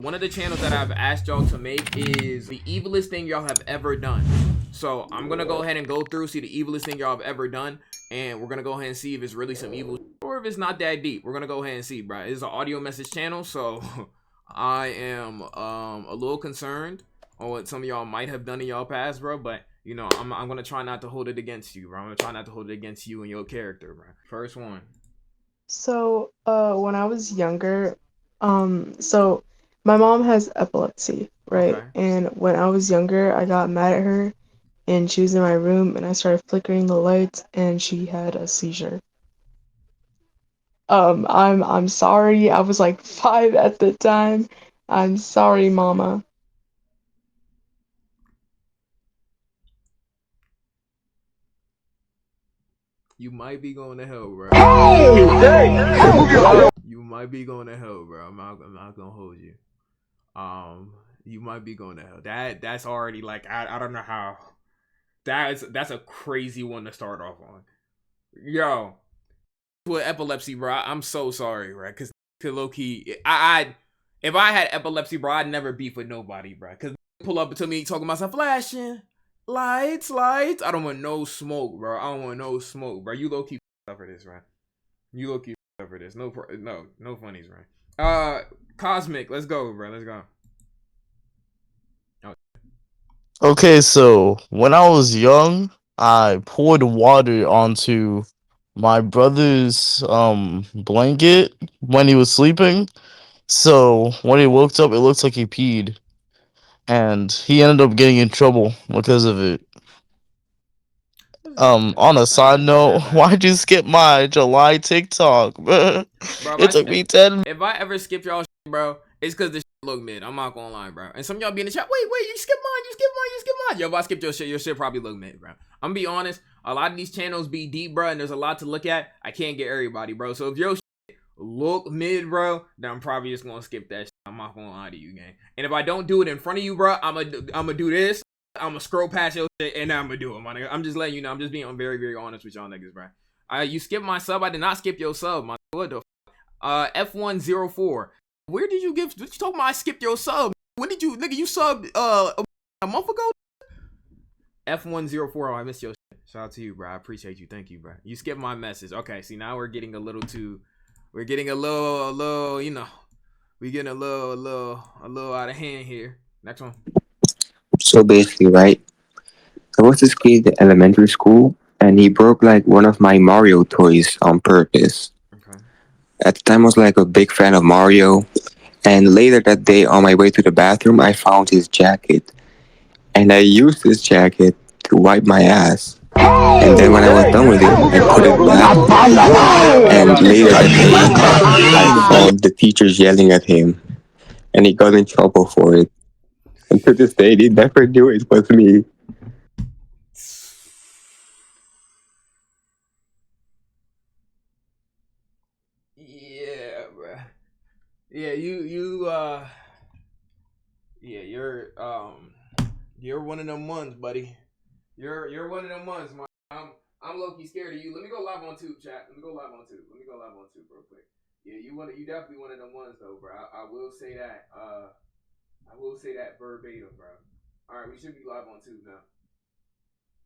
One of the channels that I've asked y'all to make is the evilest thing y'all have ever done. So I'm gonna go ahead and go through, see the evilest thing y'all have ever done, and we're gonna go ahead and see if it's really some evil or if it's not that deep. We're gonna go ahead and see, bro. It's an audio message channel, so I am a little concerned on what some of y'all might have done in y'all past, bro. But you know, I'm gonna try not to hold it against you, bro. I'm gonna try not to hold it against you and your character, bro. First one. So, when I was younger, so my mom has epilepsy, right? Okay. And when I was younger, I got mad at her and she was in my room and I started flickering the lights and she had a seizure. I'm sorry. I was like 5 at the time. I'm sorry, mama. You might be going to hell, bro. You might be going to hell, bro. I'm not gonna hold you. You might be going to hell. That's already like I don't know how. That's a crazy one to start off on. Yo, with epilepsy, bro, I'm so sorry, bro. Cause low key, I if I had epilepsy, bro, I'd never beef with nobody, bro. Cause pull up to me talking about some flashing lights. I don't want no smoke, bro. I don't want no smoke, bro. You low key for this, right? You low key for this. No funnies, right? Cosmic, let's go, bro. Let's go. Oh, Okay, so when I was young, I poured water onto my brother's blanket when he was sleeping. So when he woke up, it looked like he peed, and he ended up getting in trouble because of it. On a side that's not note, that bad, why'd you skip my July TikTok, bruh? bro. It took me 10. If I ever skip y'all, shit, bro, it's because this shit look mid. I'm not gonna lie, bro. And some of y'all be in the chat. Wait, you skip mine. You skip mine. Yo, if I skip your shit probably look mid, bro. I'm gonna be honest. A lot of these channels be deep, bro, and there's a lot to look at. I can't get everybody, bro. So if your shit look mid, bro, then I'm probably just gonna skip that shit. I'm not gonna lie to you, gang. And if I don't do it in front of you, bro, I'ma do this. I'm gonna scroll past your shit and I'm gonna do it, my nigga. I'm just letting you know. I'm just being very, very honest with y'all niggas, bro. You skipped my sub. I did not skip your sub, my nigga. What the F104. Where did you give? Did you talk about I skipped your sub? When did you, nigga? You subbed a month ago. F104. Oh, I missed your shit. Shout out to you, bro. I appreciate you. Thank you, bro. You skipped my message. Okay, see now we're getting a little too. We're getting a little. You know, we getting a little out of hand here. Next one. So basically, right, there was this kid in elementary school, and he broke like one of my Mario toys on purpose. Okay. At the time, I was like a big fan of Mario, and later that day, on my way to the bathroom, I found his jacket, and I used this jacket to wipe my ass. And then when I was done with it, I put it back, and later that day, I found the teachers yelling at him, and he got in trouble for it. And to this day, they never knew it was me. Yeah, bro. Yeah, yeah, you're one of them ones, buddy. You're one of them ones, man. I'm low key scared of you. Let me go live on tube, chat. Let me go live on tube real quick. Yeah, you definitely one of them ones though, bro. I will say that. I will say that verbatim, bro. All right, we should be live on tube now.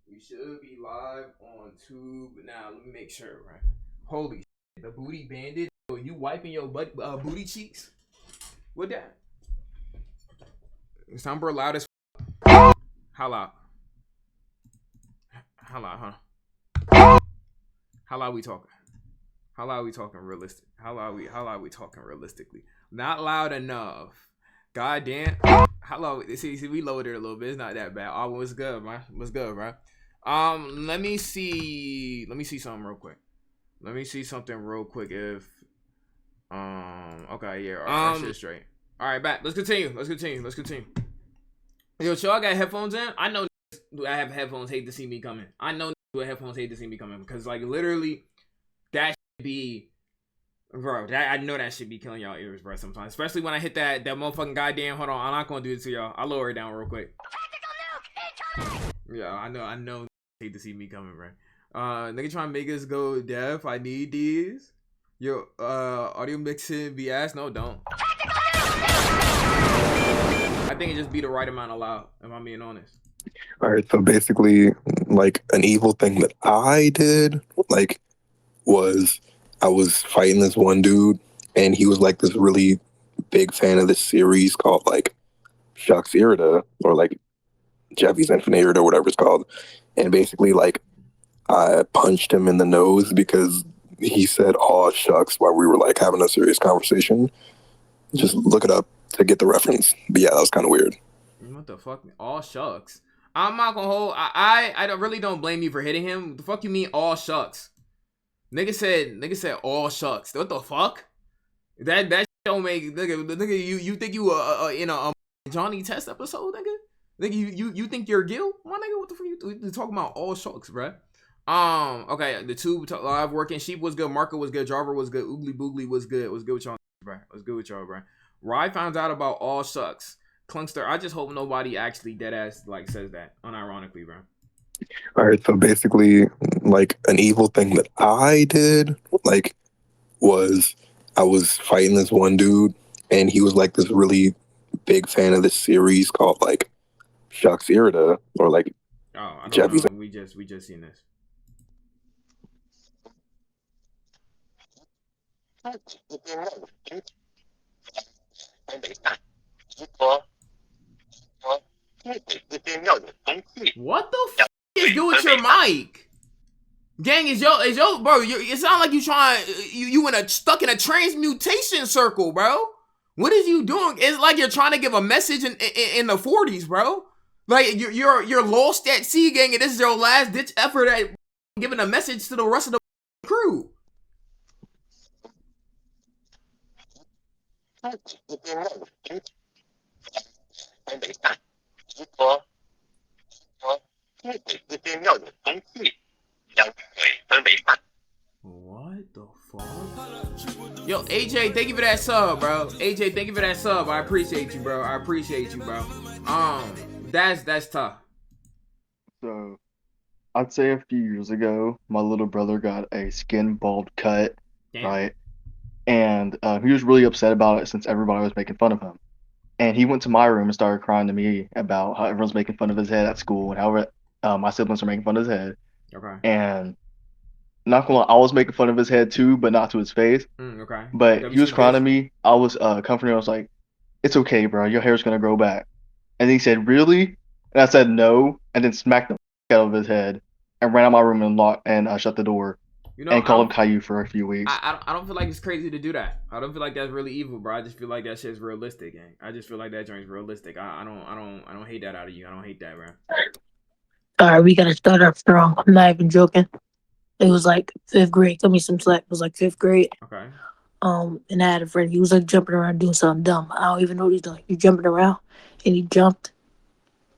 We should be live on tube now. Let me make sure, right? Holy shit, the booty bandit. Oh, you wiping your booty cheeks? What that? Sound bro loud as how loud? How loud, huh? How loud we talking? How loud we talking realistic? How loud we talking realistically? Not loud enough. God damn. How loud? See, we lowered it a little bit. It's not that bad. Oh, what's good, man? What's good, bro? Let me see something real quick. Let me see something real quick. If okay, yeah, all right, shit straight. All right, back. Let's continue. Yo, so I got headphones in. I know I have headphones hate to see me coming. I know with headphones hate to see me coming because like literally that should be, bro. That I know that should be killing y'all ears, bro. Sometimes, especially when I hit that motherfucking goddamn. Hold on, I'm not gonna do it to y'all. I'll lower it down real quick. Yeah, I know. Hate to see me coming, bro. Nigga trying to make us go deaf. I need these. Yo, audio mixing be ass. No, don't. think it just be the right amount of loud, if I'm being honest. All right, so basically, like an evil thing that I did, like, was I was fighting this one dude, and he was like this really big fan of this series called like Shux Irida or like Jeffy's Infinite Irida or whatever it's called, and basically like I punched him in the nose because he said "aw shucks" while we were like having a serious conversation. Just look it up to get the reference. But yeah, that was kind of weird. What the fuck? All shucks. I'm not gonna hold. I really don't blame you for hitting him. What the fuck you mean all shucks? Nigga said all shucks. What the fuck? That don't make nigga you think you in a Johnny Test episode, nigga? Nigga you think you're Gil? My nigga, what the fuck you talking about all shucks, bruh? Okay, the two live working. Sheep was good. Marco was good. Jarver was good. Oogly Boogly was good. Was good with y'all, bruh. Was good with y'all, bruh. Rye found out about all shucks. Clunkster, I just hope nobody actually deadass like says that unironically, bro. All right, so basically, like an evil thing that I did, like, was I was fighting this one dude, and he was like this really big fan of this series called like Shux Irida or like I don't Jeffy's. know. We just seen this. What the f is good with your mic? Gang, is yo, bro? It sounds like you trying, you stuck in a transmutation circle, bro. What is you doing? It's like you're trying to give a message in the 40s, bro. Like you're lost at sea, gang, and this is your last ditch effort at giving a message to the rest of the crew. What the fuck? Yo, AJ, thank you for that sub, bro. AJ, thank you for that sub. I appreciate you, bro. I appreciate you, bro. That's tough. So, I'd say a few years ago, my little brother got a skin bald cut, Damn. right? And he was really upset about it since everybody was making fun of him. And he went to my room and started crying to me about how everyone's making fun of his head at school and how my siblings are making fun of his head. Okay. And not gonna lie, I was making fun of his head too, but not to his face. Okay. But he was crying to me. I was comforting him. I was like, "It's okay, bro. Your hair's gonna grow back." And he said, "Really?" And I said, "No," and then smacked the out of his head and ran out my room and shut the door. You know, and called him Caillou for a few weeks. I don't feel like it's crazy to do that. I don't feel like that's really evil, bro. I just feel like that shit's realistic, gang. I just feel like that joint's realistic. I don't hate that out of you. I don't hate that, bro. Alright, we gotta start off strong. I'm not even joking. It was like 5th grade. Give me some slack. It was like 5th grade. Okay. And I had a friend. He was like jumping around doing something dumb. I don't even know what he's doing. He's jumping around, and he jumped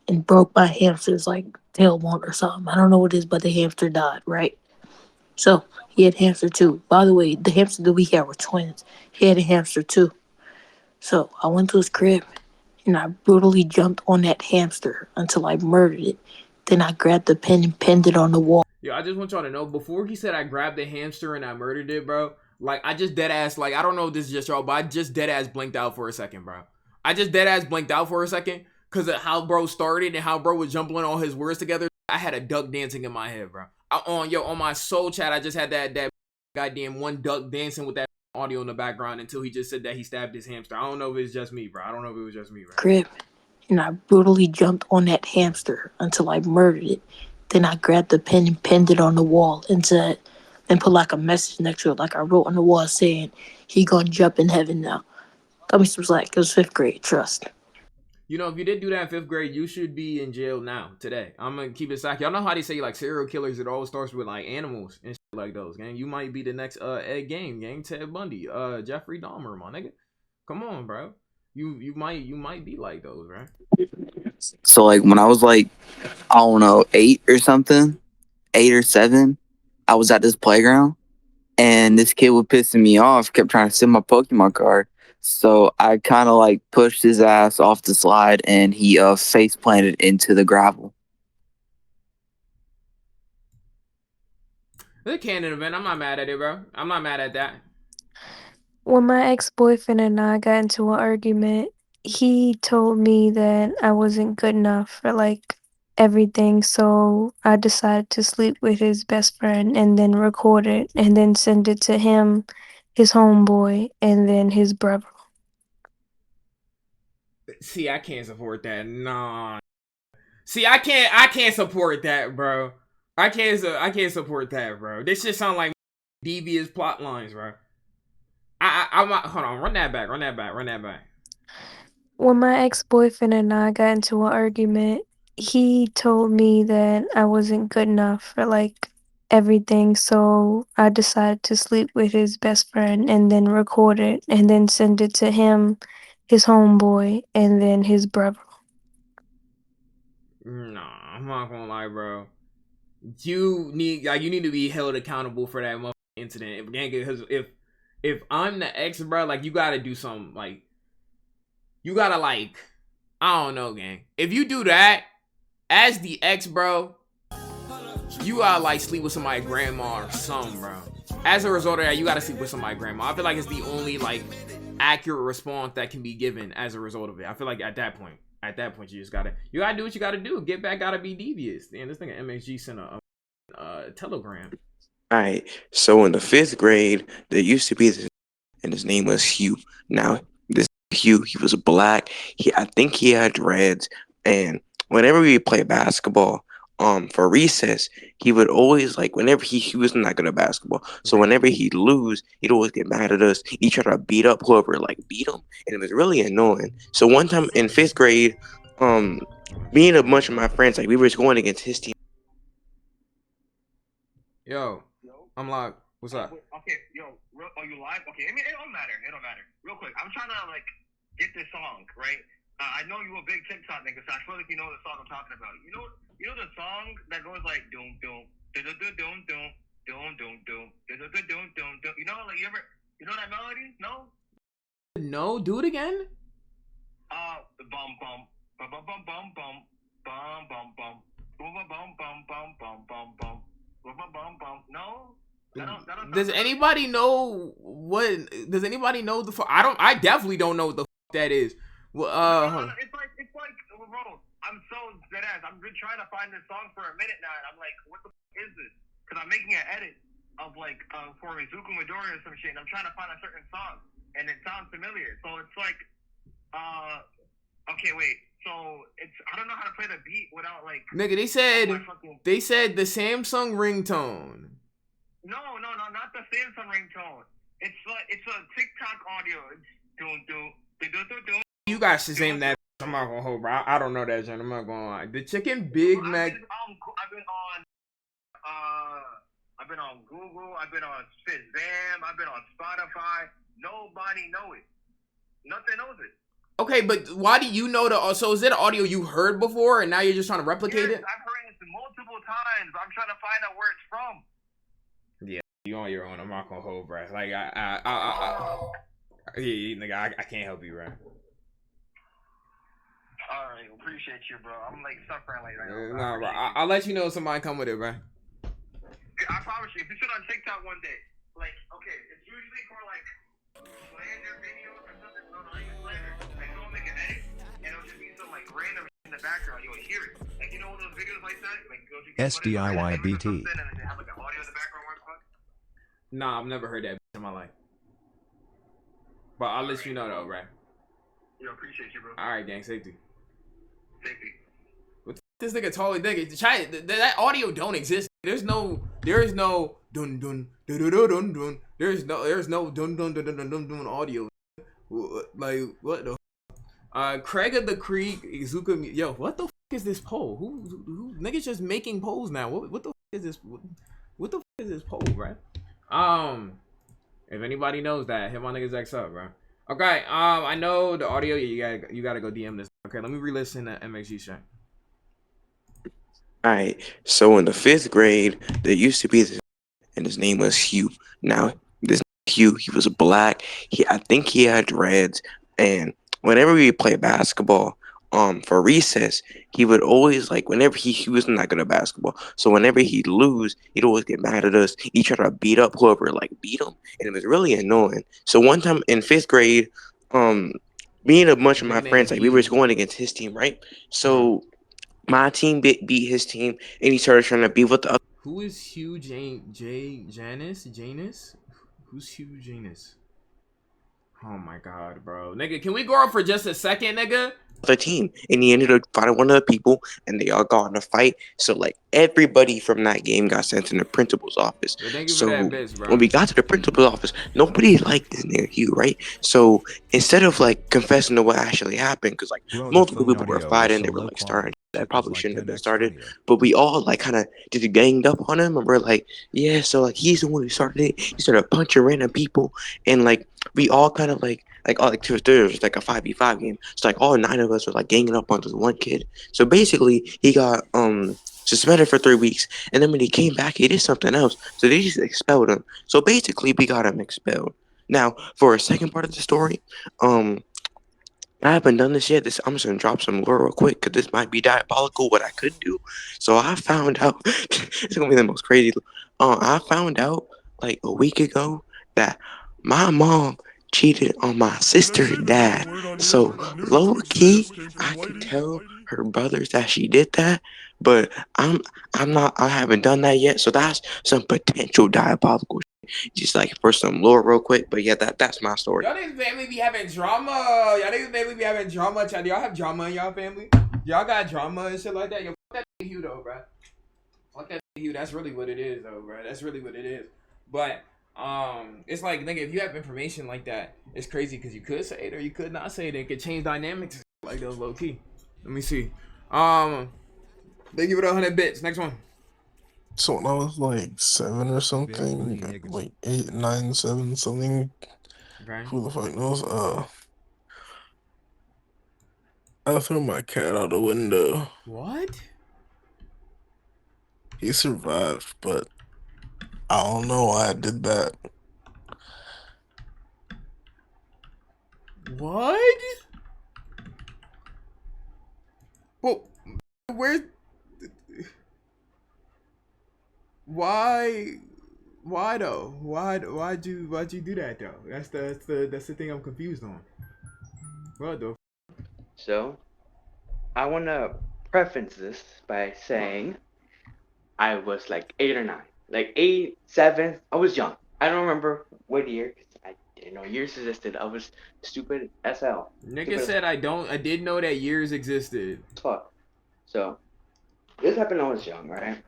and broke my hamster's like tailbone or something. I don't know what it is, but the hamster died. Right. So he had hamster too. By the way, the hamster that we had were twins. He had a hamster too. So I went to his crib, and I brutally jumped on that hamster until I murdered it. Then I grabbed the pen and pinned it on the wall. Yo, I just want y'all to know, before he said I grabbed the hamster and I murdered it, bro, like, I just dead ass, like, I don't know if this is just y'all, but I just dead ass blinked out for a second, bro. I just dead ass blinked out for a second because of how bro started and how bro was jumbling all his words together. I had a duck dancing in my head, bro. On my soul chat, I just had that goddamn one duck dancing with that audio in the background until he just said that he stabbed his hamster. I don't know if it's just me, bro. I don't know if it was just me, bro. Crib, and I brutally jumped on that hamster until I murdered it. Then I grabbed the pen and pinned it on the wall and said, and put like a message next to it, like I wrote on the wall saying, "He gonna jump in heaven now." Got me some slack. It was 5th grade. Trust. You know, if you did do that in 5th grade, you should be in jail now, today. I'm gonna keep it sack. Y'all know how they say, like, serial killers, it all starts with, like, animals and shit like those, gang. You might be the next Ed Gein, gang. Ted Bundy, Jeffrey Dahmer, my nigga. Come on, bro. You might be like those, right? So, like, when I was, like, I don't know, 8 or something, 8 or 7, I was at this playground, and this kid was pissing me off, kept trying to steal my Pokemon card. So I kind of, like, pushed his ass off the slide, and he face planted into the gravel. It's a canon event. I'm not mad at it, bro. I'm not mad at that. When my ex-boyfriend and I got into an argument, he told me that I wasn't good enough for like everything, so I decided to sleep with his best friend and then record it and then send it to him, his homeboy, and then his brother. See, I can't support that. Nah. See, I can't support that, bro. I can't support that, bro. This just sound like devious plot lines, bro. I'm hold on, run that back. When my ex-boyfriend and I got into an argument, he told me that I wasn't good enough for like everything, so I decided to sleep with his best friend and then record it and then send it to him, his homeboy, and then his brother. Nah, I'm not gonna lie, bro. You need to be held accountable for that incident. Because if I'm the ex, bro, like you gotta do something. Like you gotta like I don't know, gang. If you do that as the ex, bro, you gotta like sleep with somebody's grandma or something, bro. As a result of that, you gotta sleep with somebody's grandma. I feel like it's the only like accurate response that can be given as a result of it. I feel like at that point, you just gotta do what you gotta do. Get back, gotta be devious. And this thing at MXG sent a telegram. All right. So in the 5th grade, there used to be this, and his name was Hugh. Now this Hugh, he was black. I think he had dreads, and whenever we play basketball, for recess, he would always like whenever he was not good at basketball. So whenever he'd lose, he'd always get mad at us. He'd try to beat up whoever like beat him, and it was really annoying. So one time in 5th grade, me and a bunch of my friends, like we were just going against his team. Yo, I'm live. What's up? Okay, yo, are you live? Okay, it don't matter. Real quick, I'm trying to like get this song right. I know you a big TikTok nigga, so I feel like you know the song I'm talking about. You know the song that goes like doom doom doom doom doom doom doom doom doom doom doom doom doom. You know, like you know that melody? No. No, do it again. Bum bum bum bum bum bum bum bum bum bum bum bum bum bum bum bum bum. No. Does anybody know the? I definitely don't know what the that is. Well, hold on. It's like, bro. I'm so dead ass. I've been trying to find this song for a minute now, and I'm like, what the is this? Because I'm making an edit of like for Izuku Midori or some shit, and I'm trying to find a certain song, and it sounds familiar. So it's like, okay, wait. So I don't know how to play the beat without like. Nigga, they said the Samsung ringtone. No, not the Samsung ringtone. It's a TikTok audio. It's do. You guys should Shazam that. I'm not gonna hold, bro. I don't know that, John. I'm not gonna lie. The chicken Big Mac. I've been on Google. I've been on Shazam. I've been on Spotify. Nobody know it. Nothing knows it. Okay, but why do you know so is it an audio you heard before and now you're just trying to replicate it? I've heard it multiple times. I'm trying to find out where it's from. Yeah, you on your own. I'm not gonna hold, bro. Like nigga, I can't help you, bro. Alright, appreciate you, bro. I'm like suffering like right now. Nah, bro. I'll let you know if somebody come with it, bro. I promise you, if you sit on TikTok one day, like, okay, it's usually for like slander videos or something. No, not even slander. Like, someone make an edit, and it'll just be some like random in the background. You'll hear it. Like, you know those videos like that? Like, SDIYBT. And they have like an audio in the background. Nah, I've never heard that in my life. But I'll let you know though, bro. Yo, appreciate you, bro. Alright, gang, safety. Safety. What this nigga totally nigga? That audio don't exist. There is no dun dun dun dun dun dun. There's no dun dun dun dun dun dun audio. Like what the? Craig of the Creek, Izuka. Yo, what the fuck is this poll? Who niggas just making polls now? What the fuck is this? What the fuck is this poll, bro? If anybody knows that, hit my niggas X up, bro. Okay, I know the audio. You gotta go DM this. Okay, let me re-listen to MXG shit. All right. So in the 5th grade, there used to be this, and his name was Hugh. Now this Hugh, he was black. I think he had dreads, and whenever we play basketball, for recess, he would always like whenever he was not good at basketball. So whenever he'd lose, he'd always get mad at us. He'd try to beat up whoever like beat him, and it was really annoying. So one time in 5th grade, me and a bunch of my Nigga named friends, like we were Hugh. going against his team, right? So my team beat his team, and he started trying to beat with the other. Who is Hugh Janus? Who's Hugh Janus? Oh my god, bro. Nigga, can we go up for just a second, nigga? Other team, and he ended up fighting one of the people, and they all got in a fight. So like everybody from that game got sent in the principal's office. Yo, thank you for So that bitch, bro. when we got to the principal's office, nobody liked this nigga Hugh, right? So instead of like confessing to what actually happened, because like Bro, the multiple phone people were audio is fighting, so they were low like starting. quality. That It's probably like shouldn't have been 10x started, audio. but we all like kind of just ganged up on him, and we're like, yeah, so like he's the one who started it. He started punching random people, and like we all kind of like all like 2 or 3, it was like a 5v5 game. So like all 9 of us were like ganging up on this one kid. So basically he got suspended for 3 weeks, and then when he came back he did something else. So they just expelled him. So basically we got him expelled. Now for a second part of the story, I haven't done this yet. I'm just gonna drop some lore real quick because this might be diabolical. What I could do. So I found out. It's gonna be the most crazy. I found out like a week ago that my mom cheated on my sister's dad. So low key, I could tell her brothers that she did that, but I'm not. I haven't done that yet. So that's some potential diabolical. Just like for some lore real quick. But yeah, that's my story. Y'all niggas family be having drama. Y'all niggas family be having drama. Y'all have drama in y'all family? Y'all got drama and shit like that? Yo, fuck that Hugh though, bro. Fuck that Hugh. That's really what it is though, bro. That's really what it is. But it's like, nigga, if you have information like that, it's crazy because you could say it or you could not say it. It could change dynamics like those low key. Let me see. They give it 100 bits. Next one. So when I was like 7 or something, like 8, 9, 7, something, Okay. who the fuck knows? I threw my cat out the window. What? He survived, but I don't know why I did that. What? Well, where's... Why though? Why'd you do that though? That's the thing I'm confused on. What the? So, I want to preface this by saying I was like 8 or 9. Like 8, 7, I was young. I don't remember what year, because I didn't know years existed. I was stupid as hell. Nigga said I didn't know that years existed. Fuck. So, this happened when I was young, right?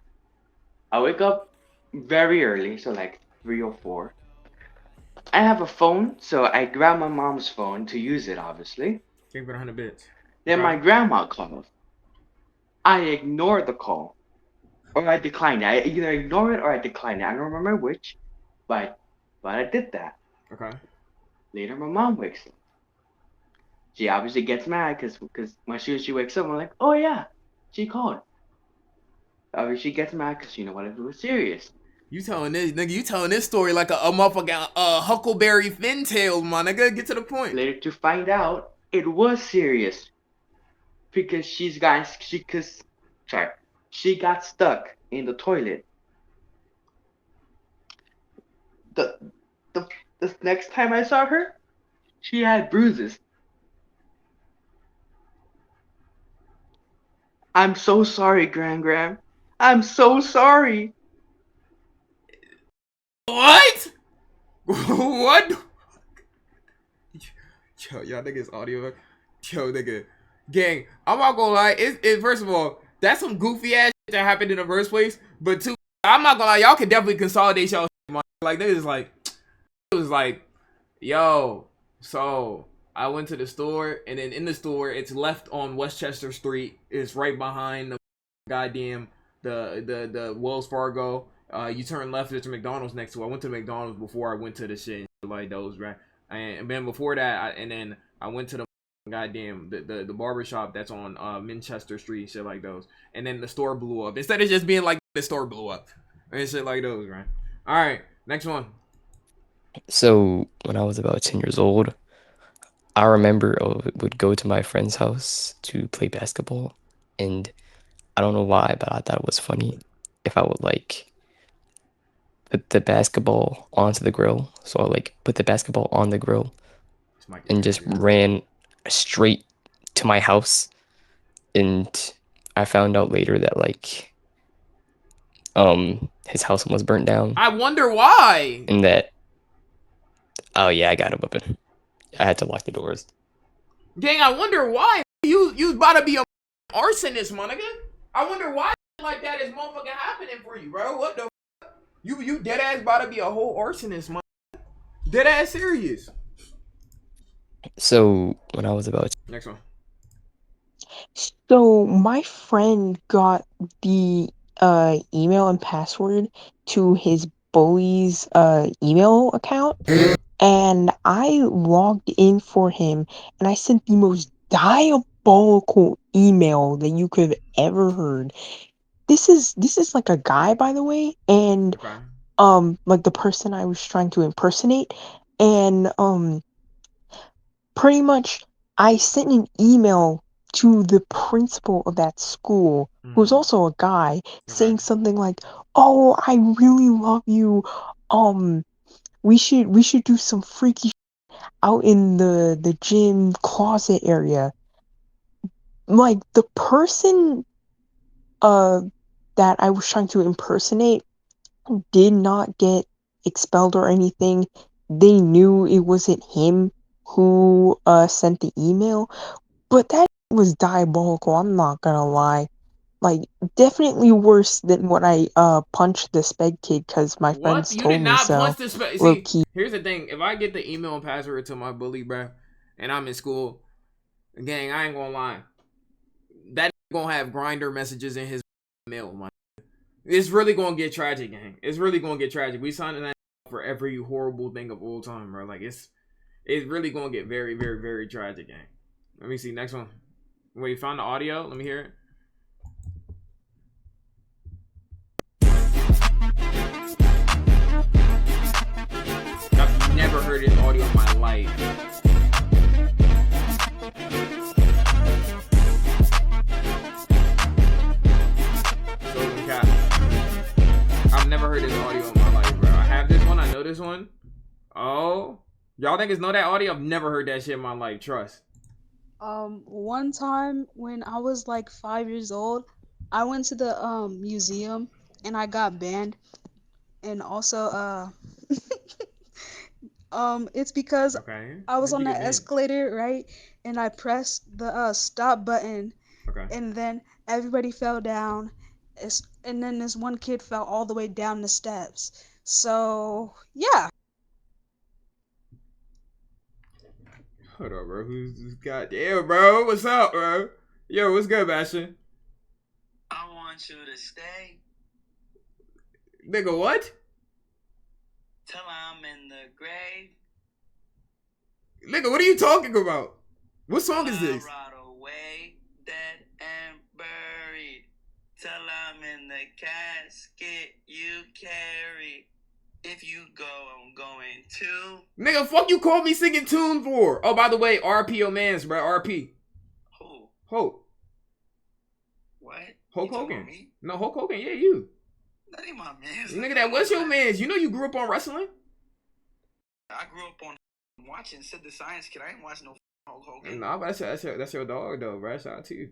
I wake up very early, so like 3 or 4. I have a phone, so I grab my mom's phone to use it, obviously. Think for 100 bits. Then my grandma called. I ignored the call, or I declined it. I either ignore it or I decline it. I don't remember which, but I did that. Okay. Later, my mom wakes up. She obviously gets mad because when she wakes up, I'm like, oh yeah, she called. Obviously, she gets mad because what if it was serious. You telling this story like a motherfucking Huckleberry Finn tale, my nigga. Get to the point. Later to find out it was serious because she got stuck in the toilet. The next time I saw her, she had bruises. I'm so sorry, Gram. I'm so sorry. What? What? Yo, y'all niggas audio. Yo, nigga. Gang, I'm not gonna lie. It first of all, that's some goofy ass shit that happened in the first place. But two, I'm not gonna lie. Y'all can definitely consolidate y'all shit, like, niggas like, it was like, yo, so I went to the store, and then in the store, it's left on Westchester Street. It's right behind the goddamn the Wells Fargo. You turn left, there's a McDonald's next to it. I went to McDonald's before I went to the shit like those, right? And then before that, I went to the goddamn the barbershop that's on Manchester Street, shit like those. And then the store blew up. Instead of just being like the store blew up and shit like those, right? All right, next one. So when I was about 10 years old, I remember I would go to my friend's house to play basketball, and I don't know why, but I thought it was funny if I would like put the basketball onto the grill. So I like put the basketball on the grill and just ran straight to my house, and I found out later that like his house almost burnt down. I wonder why. And that, oh yeah, I got a weapon. I had to lock the doors. Gang, I wonder why. You about to be a arsonist, my nigga. I wonder why like that is motherfucking happening for you, bro. What the you dead ass about to be a whole arsonist, man. Dead ass serious. So when I was about Next one. So my friend got the email and password to his bully's email account, and I logged in for him, and I sent the most diabolical email that you could have ever heard. This is like a guy, by the way, and like the person I was trying to impersonate, and pretty much I sent an email to the principal of that school, who's also a guy, saying something like, "Oh, I really love you. We should do some freaky out in the gym closet area." Like the person that I was trying to impersonate did not get expelled or anything. They knew it wasn't him who sent the email, but that was diabolical, I'm not gonna lie. Like, definitely worse than when I punched the sped kid because my What? friends You told did me not so. punch the sped. Low See, key. here's the thing. If I get the email and password to my bully, bro, and I'm in school, gang, I ain't gonna lie. That gonna have grinder messages in his mail, man. It's really gonna get tragic, gang. It's really gonna get tragic. We signed that for every horrible thing of all time, bro. Like it's really gonna get very, very, very tragic, gang. Let me see. Next one. Wait, you found the audio? Let me hear it. I've never heard this audio in my life. I've never heard this audio in my life, bro. I have this one. I know this one. Oh, y'all niggas know that audio? I've never heard that shit in my life. Trust. One time when I was like 5 years old, I went to the museum and I got banned. And also it's because I was on the escalator, right? And I pressed the stop button. And then everybody fell down. And then this one kid fell all the way down the steps. So, yeah. Hold on, bro. Who's this goddamn, bro? What's up, bro? Yo, what's good, Bastion? I want you to stay. Nigga, what? Till I'm in the grave. Nigga, what are you talking about? What song is this? Rot away, dead and buried. Till I'm in the casket you carry. If you go, I'm going to. Nigga, fuck you called me singing tune for. Oh, by the way, RP your mans, bro. RP. Who? Hulk. What? Hulk Hogan. No, Hulk Hogan, yeah, you. That ain't my mans. Nigga, that was your mans. You know you grew up on wrestling? I grew up on watching Sid the Science Kid. I ain't watching no Hulk Hogan. Nah, but that's your dog, though, bro. Shout out to you.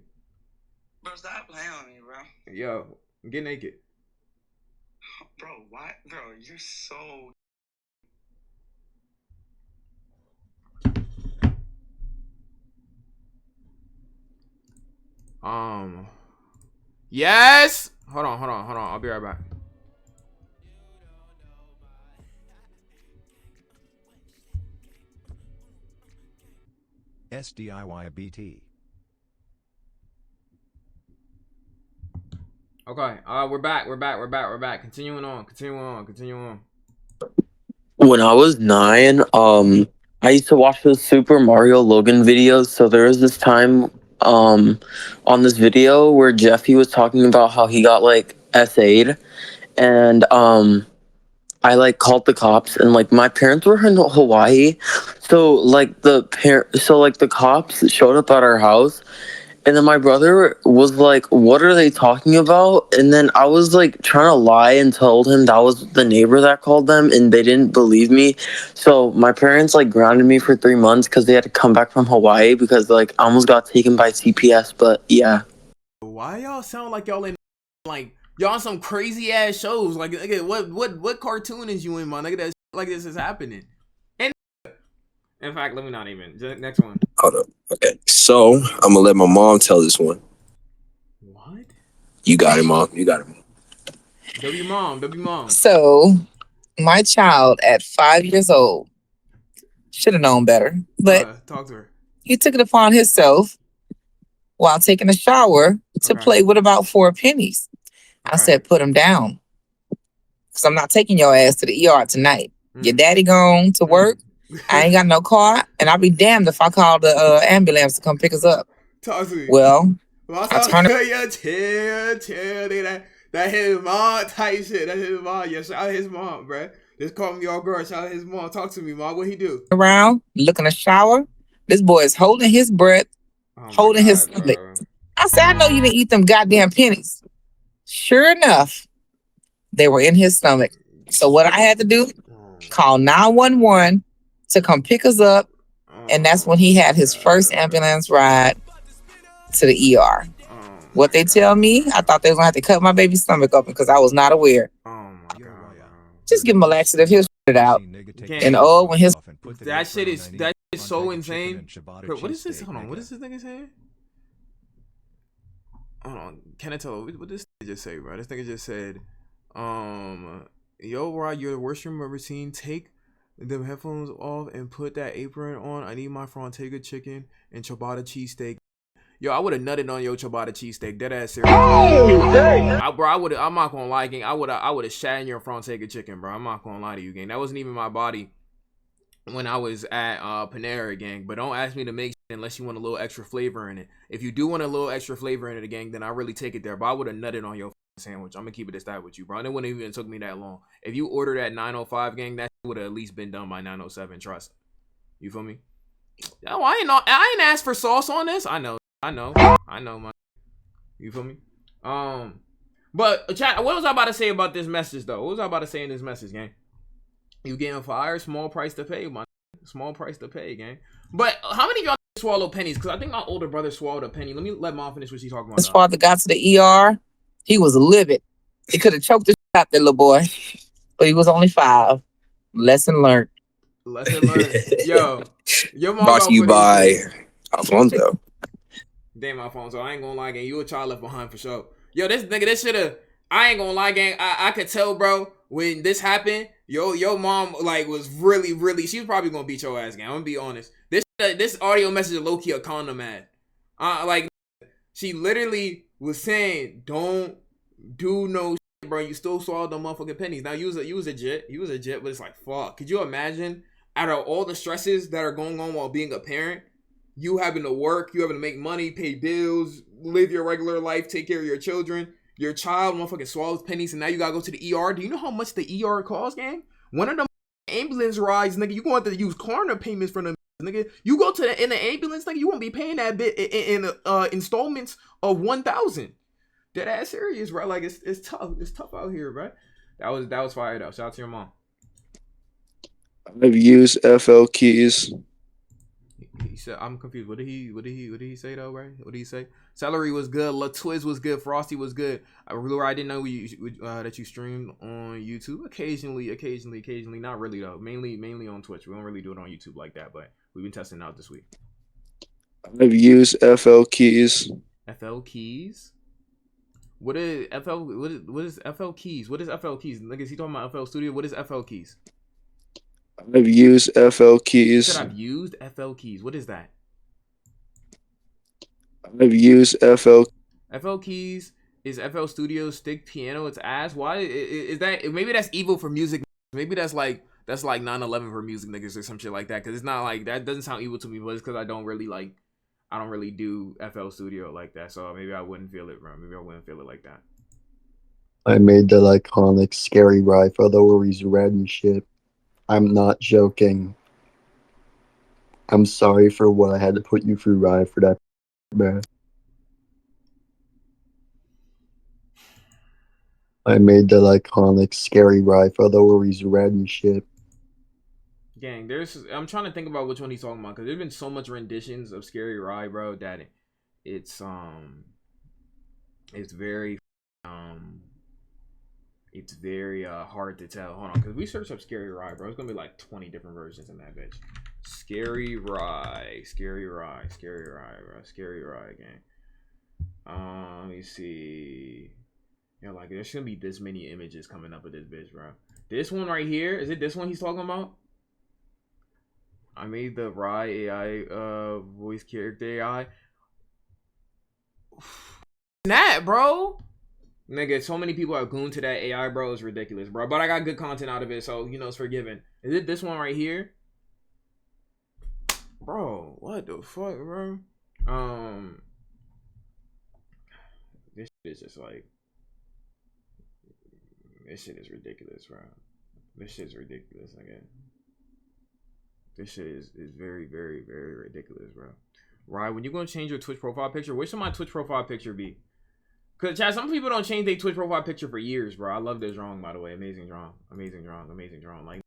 Bro, stop playing with me, bro. Yo, get naked. Bro, what? Bro, you're so... Yes! Hold on. I'll be right back. SDIYBT. Okay, we're back. Continuing on. When I was 9, I used to watch those Super Mario Logan videos. So there was this time on this video where Jeffy was talking about how he got like SA'd, and I like called the cops, and like my parents were in Hawaii, so like the cops showed up at our house, And then my brother was like, "What are they talking about?" And then I was like trying to lie and told him that was the neighbor that called them, and they didn't believe me. So my parents like grounded me for 3 months because they had to come back from Hawaii because like I almost got taken by CPS. But yeah. Why y'all sound like y'all in like y'all on some crazy ass shows? Like nigga, what cartoon is you in, my nigga? That shit like this is happening. And in fact, let me not even. Next one. Hold up. Okay, so I'm gonna let my mom tell this one. What? You got it, mom. You got it. W mom. So, my child at 5 years old should have known better, but Talk to her. he took it upon himself while taking a shower to play with about 4 pennies. I said, put him down, because I'm not taking your ass to the ER tonight. Your daddy gone to work. I ain't got no car, and I'll be damned if I call the ambulance to come pick us up. Talk to me. Well, I turned that his mom type shit. That's his mom. Yeah, shout out his mom, bruh. Just call me all girl. Shout out his mom. Talk to me, mom. What he do? Around, looking a shower. This boy is holding his breath, holding his stomach. I said, I know you didn't eat them goddamn pennies. Sure enough, they were in his stomach. So what I had to do, call 911 to come pick us up. And that's when he had his first ambulance ride to the ER. What they tell me, I thought they was gonna have to cut my baby's stomach open because I was not aware. Just give him a laxative, he'll shit it out. And when his that shit is so insane. Bro, what is this? Hold on, what is this nigga saying? Hold on, can I tell what this nigga just say, bro? This nigga just said, yo, Rod, you're the worst room I've ever seen. Take them headphones off and put that apron on. I need my Frontega chicken and ciabatta cheesesteak. Yo, I would have nutted on your ciabatta cheesesteak. Dead ass serious. I'm not gonna lie, gang. I would have shat in your Frontega chicken, bro. I'm not gonna lie to you, gang. That wasn't even my body when I was at Panera, gang. But don't ask me to make shit unless you want a little extra flavor in it. If you do want a little extra flavor in it, gang, then I really take it there. But I would have nutted on your sandwich. I'm gonna keep it that with you, bro. And it wouldn't even took me that long. If you ordered at 9:05, gang, that would have at least been done by 9:07. Trust. You feel me? No, I ain't asked for sauce on this. I know, man. You feel me? But chat, what was I about to say about this message though? What was I about to say in this message, gang? You getting fired? Small price to pay, man. Small price to pay, gang. But how many of y'all swallow pennies? Because I think my older brother swallowed a penny. Let me let mom finish what she's talking about. his father got to the ER, he was livid. He could have choked the shit out that little boy, but he was only 5. Lesson learned. Lesson learned. Yo, your mom Brought to you by Alfonso. Damn, Alfonso, I ain't gonna lie, gang. You a child left behind for sure. Yo, this nigga, this shoulda. I ain't gonna lie, gang. I could tell, bro, when this happened. Your mom like was really. She was probably gonna beat your ass, gang. I'm gonna be honest. This audio message is low key a condom ad. Like she literally was saying, "Don't do no shit, bro. You still swallowed the motherfucking pennies." Now you was a jet, but it's like fuck. Could you imagine out of all the stresses that are going on while being a parent? You having to work, you having to make money, pay bills, live your regular life, take care of your children. Your child motherfucking swallows pennies, and now you gotta go to the ER. Do you know how much the ER costs, gang? One of them ambulance rides, nigga, you going to use coroner payments for them, nigga. You go to in the ambulance, nigga, you won't be paying that bit in installments of 1,000. Dead ass serious, bro. Like it's tough. It's tough out here, bro. That was fired up. Shout out to your mom. I've used FL keys. He said, I'm confused. What did he say though, right? What did he say? Celery was good. La Twiz was good. Frosty was good. I didn't know that you streamed on YouTube. Occasionally. Not really though. Mainly on Twitch. We don't really do it on YouTube like that, but we've been testing it out this week. I've used FL keys. FL keys? What is FL keys? What is FL keys? Niggas, he talking about FL Studio. What is FL keys? I've used FL keys. Said I've used FL keys. What is that? I've used FL keys is FL Studio stick piano. It's ass. Why is that? Maybe that's evil for music. Maybe that's like 9/11 for music niggas or some shit like that. Because it's not like that. Doesn't sound evil to me, but it's because I don't really do FL Studio like that. So maybe I wouldn't feel it, bro. Maybe I wouldn't feel it like that. I made that iconic scary rifle though where he's red and shit. I'm not joking. I'm sorry for what I had to put you through, Ryan, for that, man. I made that iconic scary ride for the worries red and shit. Gang, I'm trying to think about which one he's talking about because there's been so much renditions of Scary Ride, bro, that it's very it's very hard to tell. Hold on, because we searched up Scary Ride, bro. It's gonna be like 20 different versions in that bitch. Scary Ride, bro. Scary Ride, gang. Let me see. You know, like there's gonna be this many images coming up with this bitch, bro. This one right here, is it this one he's talking about? I made the Rye AI voice character AI. That, bro. Nigga, so many people are glued to that AI, bro. It's ridiculous, bro. But I got good content out of it, so you know it's forgiven. Is it this one right here? Bro, what the fuck, bro? This shit is just like, this shit is ridiculous, bro. This shit is ridiculous, nigga. This shit is very, very, very ridiculous, bro. Right, when you're gonna change your Twitch profile picture, where should my Twitch profile picture be? Cause chat, some people don't change their Twitch profile picture for years, bro. I love this drawing, by the way. Amazing drawing. Like,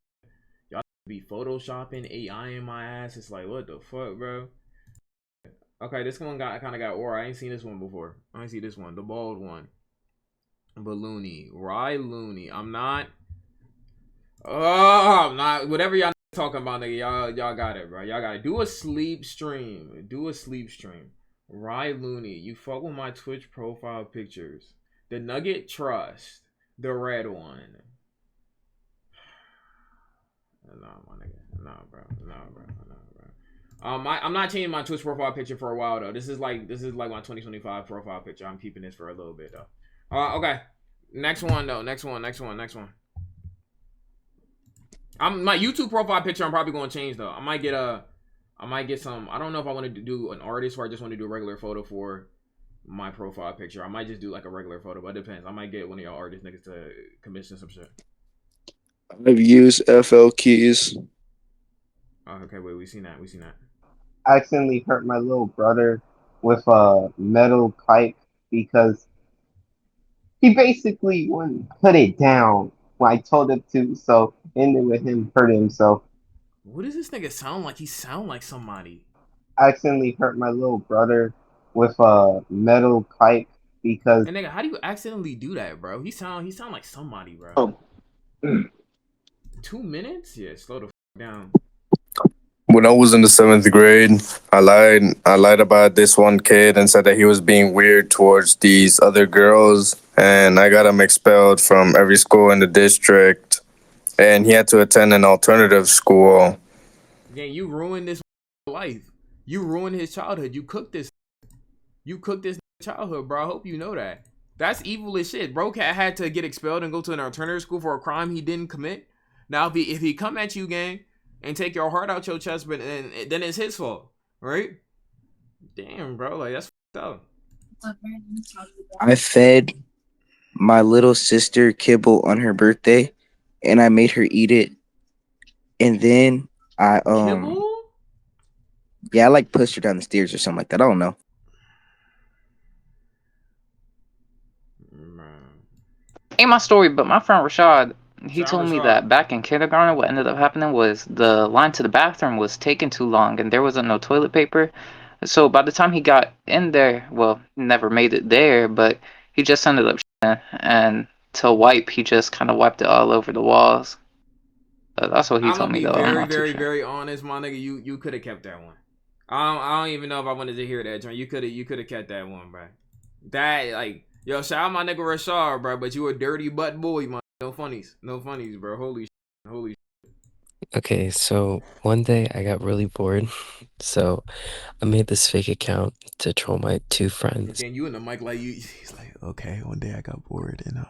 y'all be photoshopping AI in my ass. It's like, what the fuck, bro? Okay, this one kind of got aura. I ain't seen this one before. I ain't see this one, the bald one. Balloony, Rye Looney. I'm not. Oh, I'm not. Whatever y'all talking about, nigga. Y'all got it, bro. Y'all got it. Do a sleep stream. Rye Looney, you fuck with my Twitch profile pictures. The Nugget Trust, the red one. Nah, my nigga. Nah, bro. I'm not changing my Twitch profile picture for a while though. This is like my 2025 profile picture. I'm keeping this for a little bit though. Okay. Next one. My YouTube profile picture I'm probably gonna change though. I might get some. I don't know if I want to do an artist or I just want to do a regular photo for my profile picture. I might just do like a regular photo, but it depends. I might get one of y'all artist niggas to commission some shit. I've used FL keys. Oh, okay, wait, we seen that. I accidentally hurt my little brother with a metal pipe because he basically wouldn't put it down when I told him to, so ended with him hurting himself. What does this nigga sound like? He sound like somebody. I accidentally hurt my little brother with a metal pipe because. And nigga, how do you accidentally do that, bro? He sound like somebody, bro. 2 minutes? Yeah, slow the f down. When I was in the 7th grade, I lied about this one kid and said that he was being weird towards these other girls, and I got him expelled from every school in the district, and he had to attend an alternative school. Yeah, you ruined this life. You ruined his childhood. You cooked this childhood, bro. I hope you know that. That's evil as shit. Bro had to get expelled and go to an alternative school for a crime he didn't commit. Now, if he come at you, gang, and take your heart out your chest, but then it's his fault, right? Damn, bro, like that's fucked up. I fed my little sister kibble on her birthday, and I made her eat it. And then I Kibble? Yeah, I like pushed her down the stairs or something like that. I don't know. Ain't my story, but my friend Rashad, he Shout told out me Rashad. that back in kindergarten, what ended up happening was the line to the bathroom was taking too long, and there wasn't no toilet paper. So by the time he got in there, well, never made it there, but he just ended up shitting, and to wipe, he just kind of wiped it all over the walls. That's what he I'm told gonna me be though. I'm very, not too very, sure. very honest, my nigga. You could have kept that one. I don't even know if I wanted to hear that, John. You could have kept that one, bro. That like, yo, shout out my nigga Rashad, bro. But you a dirty butt boy, man. No funnies, bro. Holy shit. Okay, so one day I got really bored, so I made this fake account to troll my two friends. Again, you in the mic like you. He's like, okay, one day I got bored and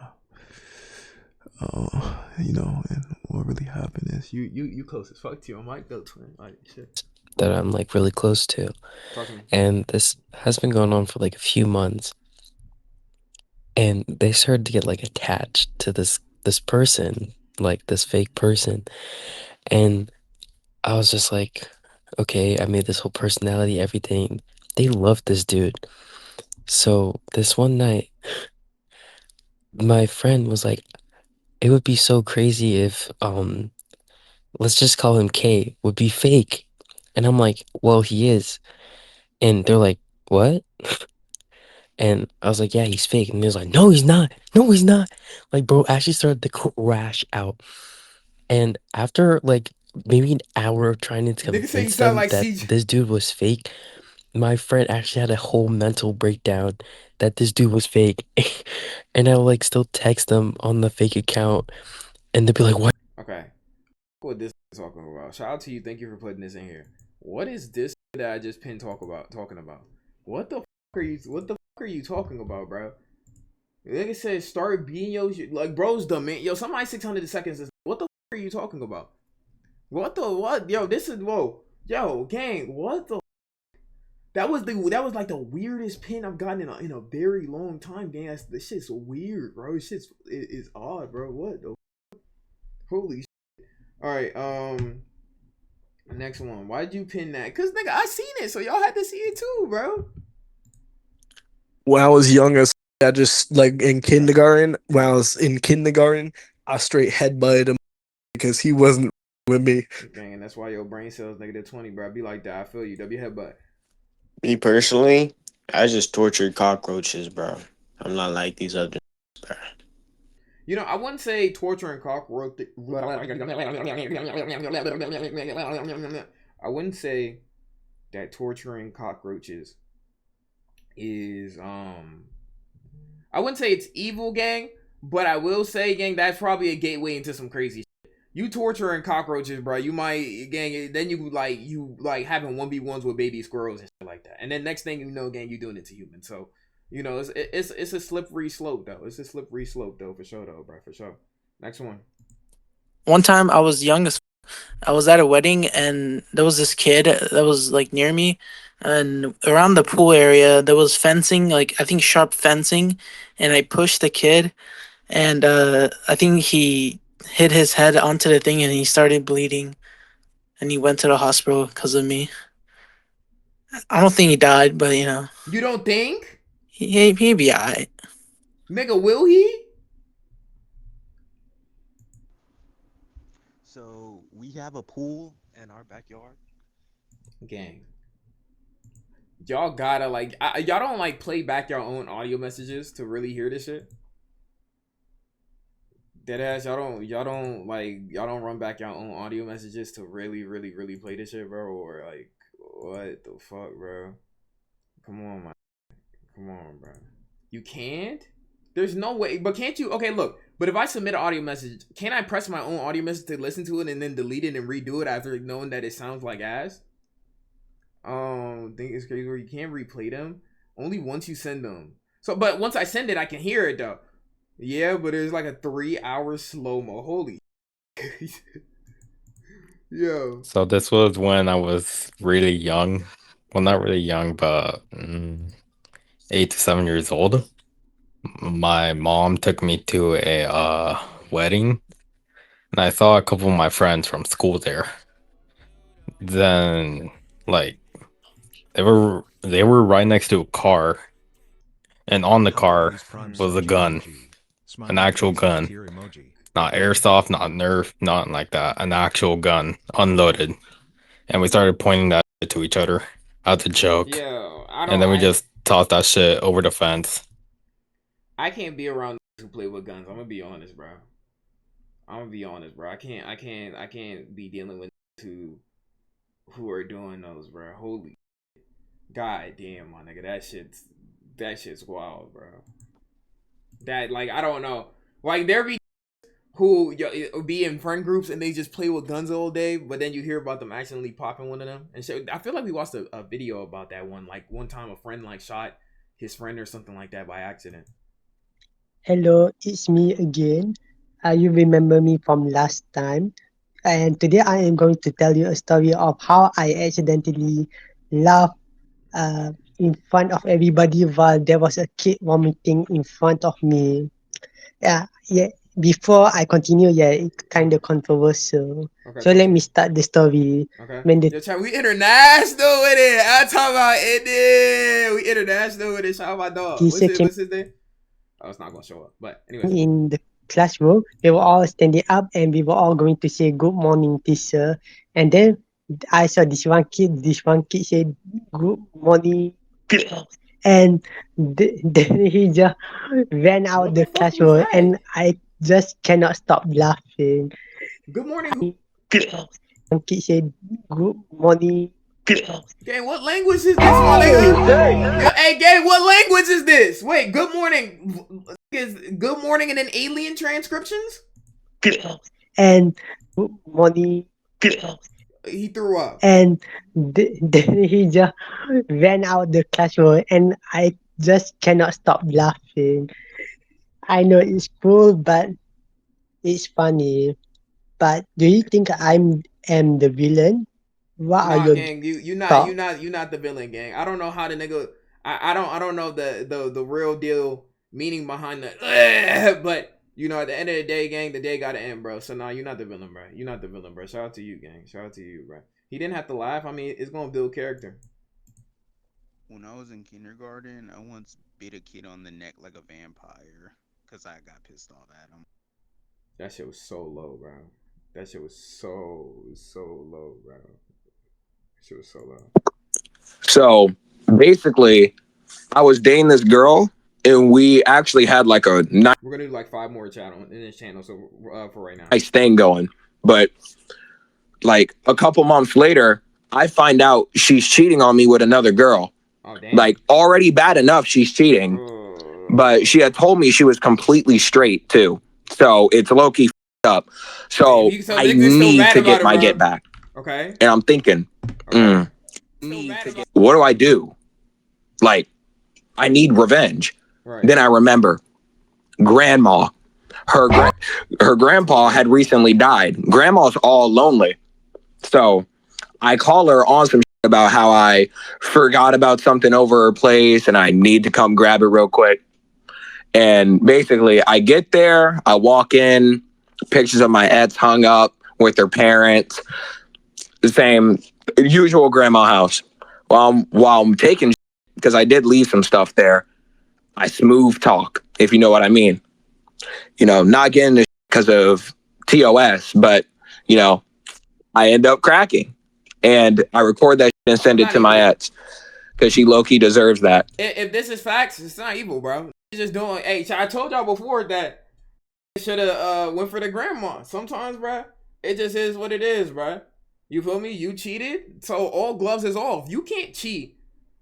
you know, and what really happened is you close as fuck to your mic though, twin. Like shit. That I'm like really close to. Talk to me. And this has been going on for like a few months. And they started to get like attached to this person, like this fake person. And I was just like, okay, I made this whole personality, everything. They love this dude. So this one night, my friend was like, it would be so crazy if let's just call him K, would be fake. And I'm like, well, he is. And they're like, what? And I was like, yeah, he's fake. And he was like, no, he's not. No, he's not. Like, bro, actually started to crash out. And after like maybe an hour of trying to Nigga say you convince sound them like that CJ. this dude was fake, my friend actually had a whole mental breakdown that this dude was fake. And I would like still text them on the fake account and they'd be like, what? Okay. What this is talking about. Shout out to you. Thank you for putting this in here. What is this that I just pinned talking about? What the fuck are you talking about, bro? Nigga said start being yo like bro's dumb, man. Yo, somebody 600 seconds is what the fuck are you talking about? What? Yo, this is whoa. Yo, gang, what the that was like the weirdest pin I've gotten in a very long time, gang. This shit's weird, bro. This shit's is odd, bro. What the holy shit. Alright, next one. Why'd you pin that? Cause nigga, I seen it, so y'all had to see it too, bro. When I was young as I just like in kindergarten, when I was in kindergarten, I straight headbutted him because he wasn't with me. Gang, and that's why your brain cells -20, bro. Be like that. I feel you. W headbutt. Me personally, I just tortured cockroaches, bro. I'm not like these other, bro. You know, I wouldn't say torturing cockroaches. I wouldn't say that torturing cockroaches is I wouldn't say it's evil, gang, but I will say, gang, that's probably a gateway into some crazy shit. You torturing cockroaches, bro, you might, gang, then you like having 1v1s with baby squirrels and shit like that. And then next thing you know, gang, you doing it to humans. So, you know, it's a slippery slope though. It's a slippery slope though, for sure though, bro, for sure. Next one. One time I was young as I was at a wedding and there was this kid that was like near me, and around the pool area there was fencing, like I think sharp fencing, and I pushed the kid and I think he hit his head onto the thing and he started bleeding and he went to the hospital because of me. I don't think he died, but you know. You don't think? He'd be alright. Nigga, will he? So we have a pool in our backyard. Gang. Y'all gotta like y'all don't like play back your own audio messages to really hear this shit. Deadass, y'all don't run back your own audio messages to really play this shit, bro, or like what the fuck, bro? Come on, man. Come on, bro. You can't? There's no way. But can't you? Okay, look. But if I submit an audio message, can I press my own audio message to listen to it and then delete it and redo it after knowing that it sounds like ass? Think it's crazy where you can't replay them only once you send them. So, but once I send it, I can hear it though. Yeah, but there's like a 3-hour slow mo. Holy. Yo. So this was when I was really young. Well, not really young, but 8 to 7 years old. My mom took me to a wedding, and I saw a couple of my friends from school there. Then, like, they were right next to a car, and on the car was a gun, an actual gun, not airsoft, not Nerf, nothing like that, an actual gun, unloaded, and we started pointing that shit to each other as a joke, and then we just tossed that shit over the fence. I can't be around who play with guns. I'm gonna be honest, bro. I can't be dealing with who are doing those, bro. Holy god damn, my nigga. That shit's wild, bro. That, like, I don't know. Like, there be who be in friend groups and they just play with guns all day, but then you hear about them accidentally popping one of them. And so I feel like we watched a video about that one. Like, one time a friend like shot his friend or something like that by accident. Hello, it's me again. You remember me from last time. And today I am going to tell you a story of how I accidentally laughed in front of everybody while there was a kid vomiting in front of me. Yeah. Before I continue, it's kind of controversial. Okay, so let me start the story. Okay. When the Yo, chat, we international with it. I'm talking about it. We international with it. Shout out my dog. What's his name? Oh, it's not gonna show up. But anyways, in the classroom, we were all standing up and we were all going to say good morning, teacher. And then I saw this one kid said good morning. And then he just ran out the classroom and I just cannot stop laughing. good morning. One kid said good morning. Gang, what language is this, my nigga? Yo, hey, gang, what language is this? Wait, good morning. Is good morning in an alien transcriptions? And good morning. He threw up. And then he just ran out the classroom and I just cannot stop laughing. I know it's cool, but it's funny. But do you think am the villain? What are Nah, your gang, you thoughts? not the villain, gang. I don't know how the nigga. I don't know the real deal meaning behind the. But you know, at the end of the day, gang, the day gotta end, bro. So nah, you're not the villain, bro. You're not the villain, bro. Shout out to you, gang. Shout out to you, bro. He didn't have to laugh. I mean, it's gonna build character. When I was in kindergarten, I once bit a kid on the neck like a vampire because I got pissed off at him. That shit was so low, bro. That shit was so low, bro. That shit was so low. So basically, I was dating this girl, and we actually had like a We're gonna do like 5 more channel in this channel. So for right now, nice thing going. But like a couple months later, I find out she's cheating on me with another girl. Oh, damn. Like already bad enough she's cheating, but she had told me she was completely straight too. So it's low key up. So I need to get my get back. Okay. And I'm thinking, what do I do? Like, I need revenge. Right. Then I remember grandma. Her grandpa had recently died. Grandma's all lonely. So I call her on some shit about how I forgot about something over her place and I need to come grab it real quick. And basically I get there, I walk in, pictures of my ex hung up with their parents, the same usual grandma house. While I'm taking, because I did leave some stuff there, I smooth talk, if you know what I mean. You know, not getting this because of TOS, but, you know, I end up cracking. And I record that shit and send it to my ex because she low-key deserves that. If this is facts, it's not evil, bro. It's just doing. Hey, I told y'all before that should have went for the grandma. Sometimes, bro, it just is what it is, bro. You feel me? You cheated, so all gloves is off. You can't cheat.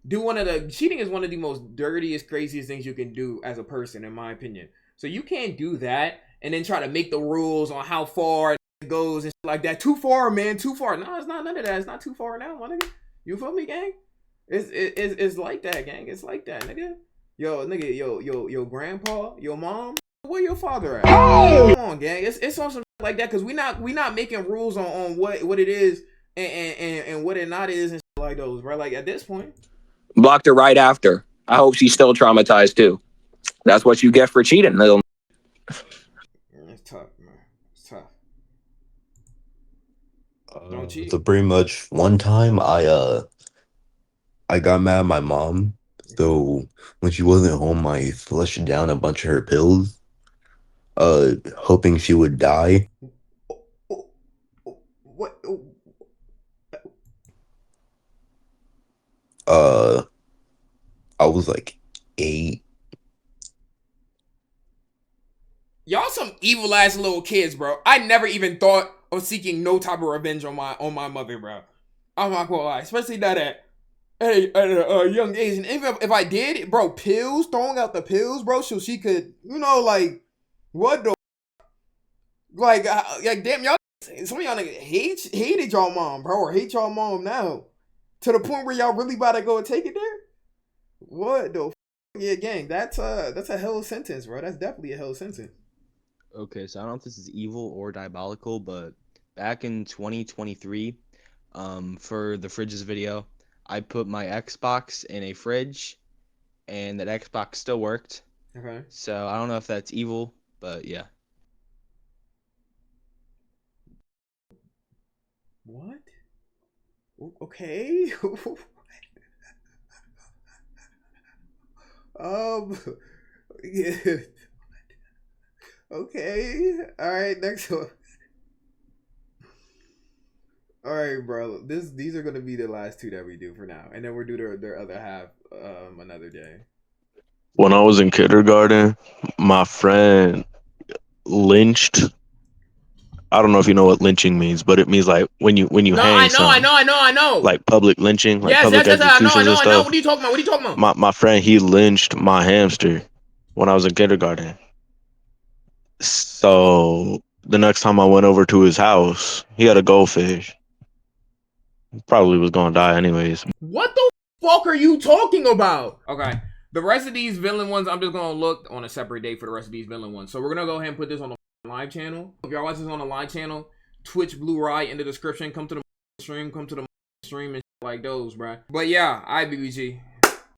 Cheating is one of the most dirtiest, craziest things you can do as a person, in my opinion. So you can't do that and then try to make the rules on how far it goes and shit like that. Too far, man. Too far. No, it's not none of that. It's not too far now, my nigga. You feel me, gang? It's like that, gang. It's like that, nigga. Yo, nigga, yo, grandpa, your mom, where your father at? Come on, gang. It's on some shit like that because we not making rules on what it is and what it not is and shit like those, right? Like at this point. Blocked her right after. I hope she's still traumatized too. That's what you get for cheating, little. It's tough, man. It's tough. Don't cheat. So pretty much one time I got mad at my mom. So when she wasn't home, I flushed down a bunch of her pills, hoping she would die. What? I was like 8. Y'all some evil ass little kids, bro. I never even thought of seeking no type of revenge on my mother, bro. I'm not gonna lie, especially that at a young age. And if I did, bro, pills, throwing out the pills, bro, so she could, you know, like, what the, like damn, y'all, some of y'all niggas hated y'all mom, bro, or hate y'all mom now, to the point where y'all really about to go and take it there. What the? Yeah, gang, that's a hell sentence, bro. That's definitely a hell sentence. Okay, so I don't know if this is evil or diabolical, but back in 2023, for the fridges video, I put my Xbox in a fridge, and that Xbox still worked. Okay. So I don't know if that's evil, but yeah. What? Okay. Yeah. Okay. All right. Next one. All right, bro. These are gonna be the last two that we do for now, and then we'll do their other half another day. When I was in kindergarten, my friend lynched. I don't know if you know what lynching means, but it means like when you No, hang I know. like public lynching, like Yes, public yes, I know. executions and stuff. What are you talking about? My friend, he lynched my hamster when I was in kindergarten. So the next time I went over to his house, he had a goldfish. Probably was gonna die anyways. What the fuck are you talking about? Okay. The rest of these villain ones, I'm just gonna look on a separate day for the rest of these villain ones. So we're gonna go ahead and put this on the live channel. If y'all watch this on the live channel, Twitch Blue Rye in the description. Come to the stream, and like those, bruh. But yeah, I BBG.